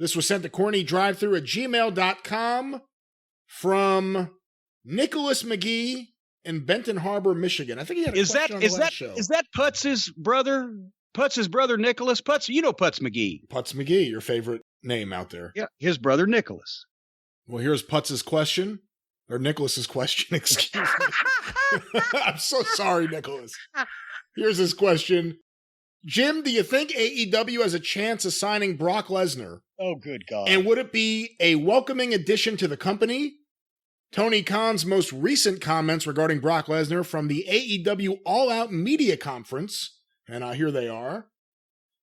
This was sent to CornyDriveThru@gmail.com from Nicholas McGee in Benton Harbor, Michigan. I think he had a question on the last show. Is that Putz's brother? Putz's brother, Nicholas? Putz, you know Putz McGee. Putz McGee, your favorite name out there. Yeah, his brother, Nicholas. Well, here's Putz's question, or Nicholas's question, excuse me. I'm so sorry, Nicholas. Here's his question. Jim, do you think AEW has a chance of signing Brock Lesnar? Oh, good God. And would it be a welcoming addition to the company? Tony Khan's most recent comments regarding Brock Lesnar from the AEW All Out Media Conference, and here they are.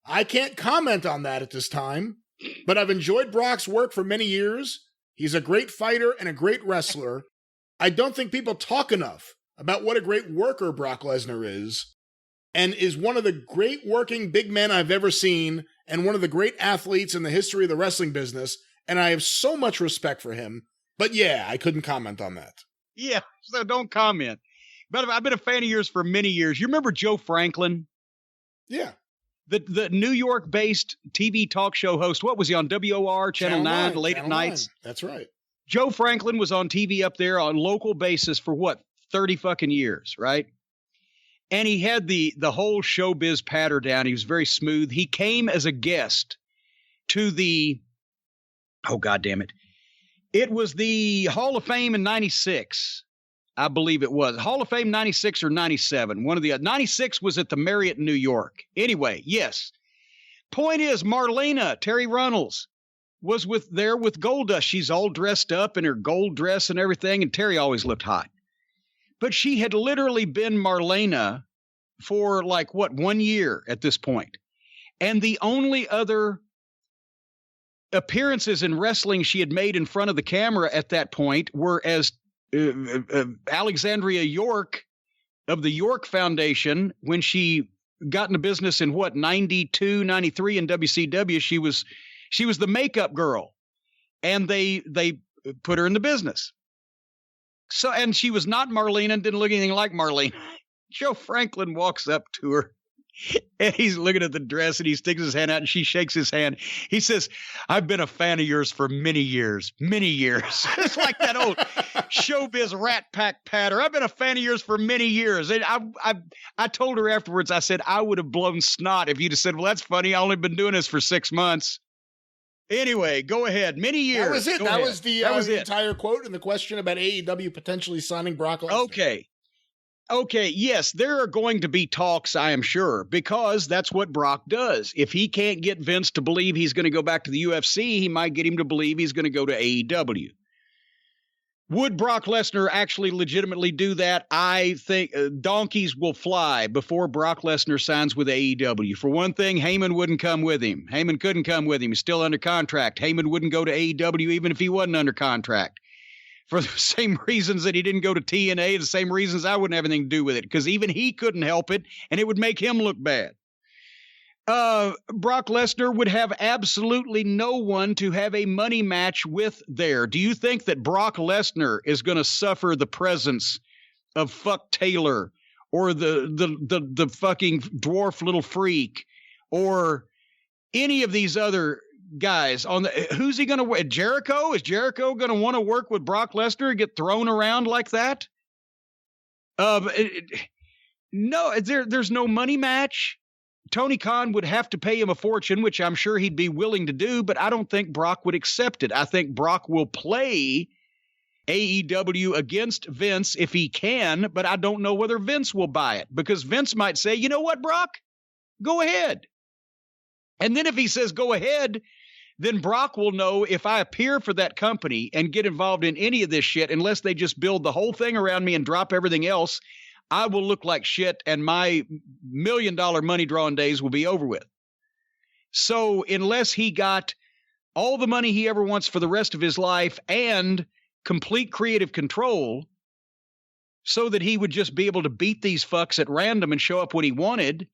I can't comment on that at this time, but I've enjoyed Brock's work for many years. He's a great fighter and a great wrestler. I don't think people talk enough about what a great worker Brock Lesnar is, and is one of the great working big men I've ever seen, and one of the great athletes in the history of the wrestling business, and I have so much respect for him. But yeah, I couldn't comment on that. Yeah, so don't comment. But I've been a fan of yours for many years. You remember Joe Franklin? Yeah. The New York-based TV talk show host. What was he on? WOR, Channel 9, late at nights? That's right. Joe Franklin was on TV up there on local basis for what, 30 fucking years, right? And he had the whole showbiz patter down. He was very smooth. He came as a guest to the, oh, God damn it. It was the Hall of Fame in 96. I believe it was. Hall of Fame 96 or 97. One of the 96 was at the Marriott in New York. Anyway, yes. Point is, Marlena, Terry Runnels, was there with Goldust. She's all dressed up in her gold dress and everything, and Terry always looked hot. But she had literally been Marlena for 1 year at this point. And the only other appearances in wrestling she had made in front of the camera at that point were as Alexandria York of the York Foundation when she got into business in 92, 93 in WCW. She was the makeup girl, and they put her in the business. So, and she was not Marlena, didn't look anything like Marlena. Joe Franklin walks up to her, and he's looking at the dress, and he sticks his hand out, and she shakes his hand. He says, I've been a fan of yours for many years, many years. It's like that old showbiz rat pack patter. I've been a fan of yours for many years. And I told her afterwards, I said, I would have blown snot if you'd have said, well, that's funny. I only been doing this for 6 months. Anyway, go ahead. Many years. That was it. That was the entire quote and the question about AEW potentially signing Brock Lesnar. Okay. Yes, there are going to be talks, I am sure, because that's what Brock does. If he can't get Vince to believe he's going to go back to the UFC, he might get him to believe he's going to go to AEW. Would Brock Lesnar actually legitimately do that? I think donkeys will fly before Brock Lesnar signs with AEW. For one thing, Heyman wouldn't come with him. Heyman couldn't come with him. He's still under contract. Heyman wouldn't go to AEW even if he wasn't under contract. For the same reasons that he didn't go to TNA, the same reasons I wouldn't have anything to do with it, because even he couldn't help it, and it would make him look bad. Brock Lesnar would have absolutely no one to have a money match with there. Do you think that Brock Lesnar is going to suffer the presence of Fuck Taylor or the fucking dwarf little freak or any of these other guys on the, who's he going to, Jericho? Is Jericho going to want to work with Brock Lesnar and get thrown around like that? No, there's no money match. Tony Khan would have to pay him a fortune, which I'm sure he'd be willing to do, but I don't think Brock would accept it. I think Brock will play AEW against Vince if he can, but I don't know whether Vince will buy it, because Vince might say, you know what, Brock? Go ahead. And then if he says go ahead, then Brock will know if I appear for that company and get involved in any of this shit, unless they just build the whole thing around me and drop everything else, I will look like shit and my $1 million money drawing days will be over with. So unless he got all the money he ever wants for the rest of his life and complete creative control so that he would just be able to beat these fucks at random and show up when he wanted,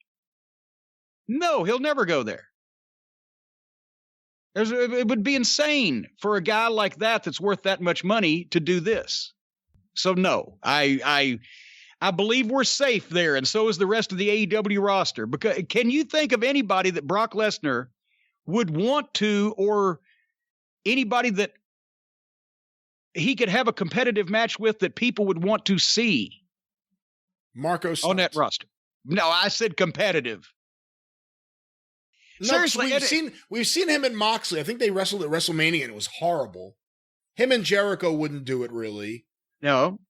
no, he'll never go there. It would be insane for a guy like that that's worth that much money to do this. So no, I believe we're safe there, and so is the rest of the AEW roster. Because can you think of anybody that Brock Lesnar would want to or anybody that he could have a competitive match with that people would want to see. Marco Stunt. On that roster. No, I said competitive. No, Seriously, we've seen him and Moxley. I think they wrestled at WrestleMania and it was horrible. Him and Jericho wouldn't do it really. No.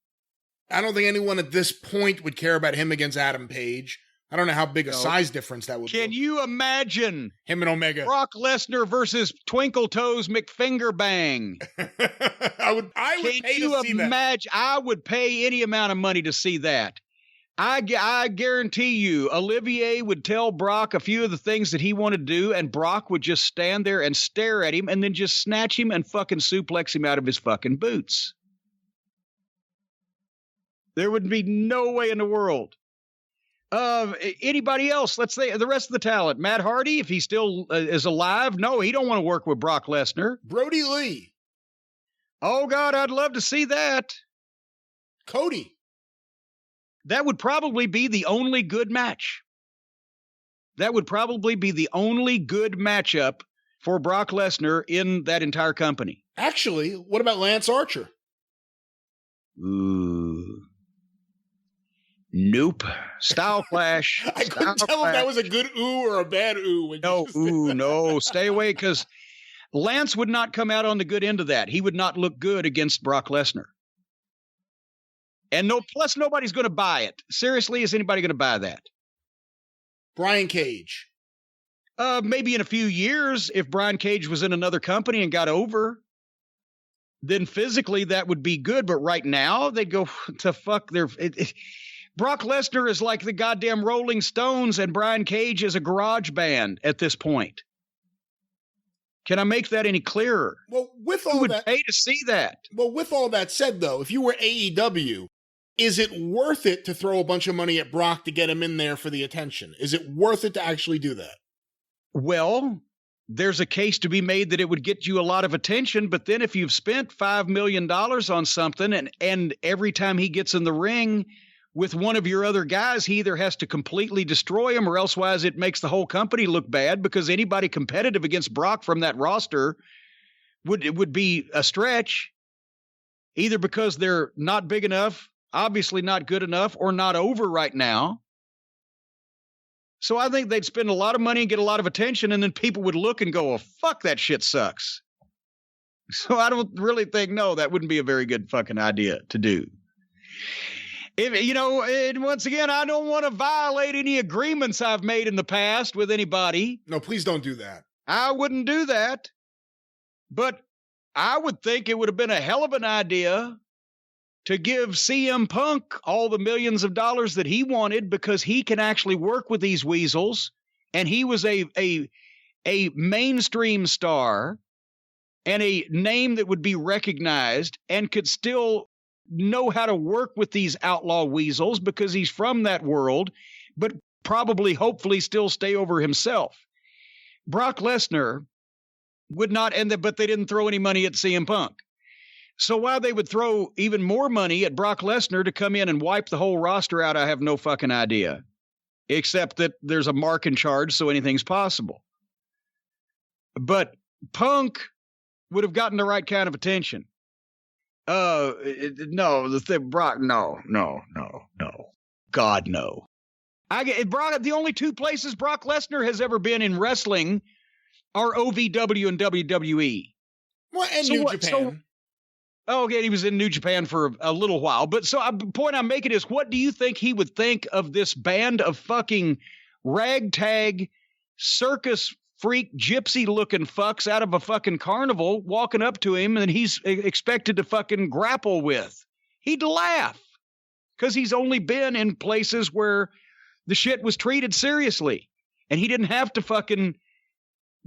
I don't think anyone at this point would care about him against Adam Page. I don't know how big a size difference that would be. Can you imagine him and Omega? Brock Lesnar versus Twinkle Toes McFingerbang. I would pay to see that. I would pay any amount of money to see that. I guarantee you, Olivier would tell Brock a few of the things that he wanted to do, and Brock would just stand there and stare at him and then just snatch him and fucking suplex him out of his fucking boots. There would be no way in the world. Anybody else? Let's say the rest of the talent. Matt Hardy, if he still is alive. No, he don't want to work with Brock Lesnar. Brody Lee. Oh, God, I'd love to see that. Cody. That would probably be the only good match. That would probably be the only good matchup for Brock Lesnar in that entire company. Actually, what about Lance Archer? Ooh. Nope. Style clash. I couldn't tell if that was a good ooh or a bad ooh. No. Stay away, because Lance would not come out on the good end of that. He would not look good against Brock Lesnar. And plus nobody's going to buy it. Seriously, is anybody going to buy that? Brian Cage. Maybe in a few years, if Brian Cage was in another company and got over, then physically that would be good. But right now, they'd go to fuck their... Brock Lesnar is like the goddamn Rolling Stones, and Brian Cage is a garage band at this point. Can I make that any clearer? Well, with all Who would that, pay to see that? Well, with all that said, though, if you were AEW, is it worth it to throw a bunch of money at Brock to get him in there for the attention? Is it worth it to actually do that? Well, there's a case to be made that it would get you a lot of attention, but then if you've spent $5 million on something and every time he gets in the ring with one of your other guys, he either has to completely destroy him or elsewise it makes the whole company look bad, because anybody competitive against Brock from that roster would be a stretch, either because they're not big enough, obviously not good enough, or not over right now. So I think they'd spend a lot of money and get a lot of attention, and then people would look and go, oh, fuck, that shit sucks. So I don't really think, no, that wouldn't be a very good fucking idea to do. And once again, I don't want to violate any agreements I've made in the past with anybody. No, please don't do that. I wouldn't do that. But I would think it would have been a hell of an idea to give CM Punk all the millions of dollars that he wanted, because he can actually work with these weasels. And he was a mainstream star and a name that would be recognized and could still know how to work with these outlaw weasels because he's from that world, but probably, hopefully, still stay over himself. Brock Lesnar would not but they didn't throw any money at CM Punk. So why they would throw even more money at Brock Lesnar to come in and wipe the whole roster out, I have no fucking idea. Except that there's a mark in charge, so anything's possible. But Punk would have gotten the right kind of attention. Brock, no. God, no. The only two places Brock Lesnar has ever been in wrestling are OVW and WWE. Well, and New Japan. Okay, he was in New Japan for a little while. But the point I'm making is, what do you think he would think of this band of fucking ragtag circus freak gypsy looking fucks out of a fucking carnival walking up to him and he's expected to fucking grapple with? He'd laugh, because he's only been in places where the shit was treated seriously, and he didn't have to fucking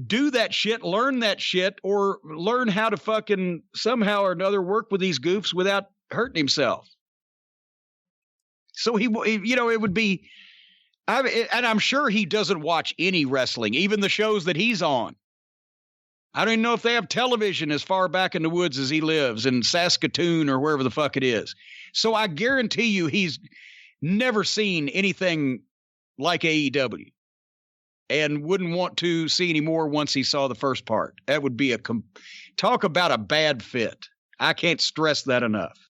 do that shit, learn that shit, or learn how to fucking somehow or another work with these goofs without hurting himself. So it would be, and I'm sure he doesn't watch any wrestling, even the shows that he's on. I don't even know if they have television as far back in the woods as he lives in Saskatoon or wherever the fuck it is. So I guarantee you he's never seen anything like AEW. and wouldn't want to see any more once he saw the first part. That would be talk about a bad fit. I can't stress that enough.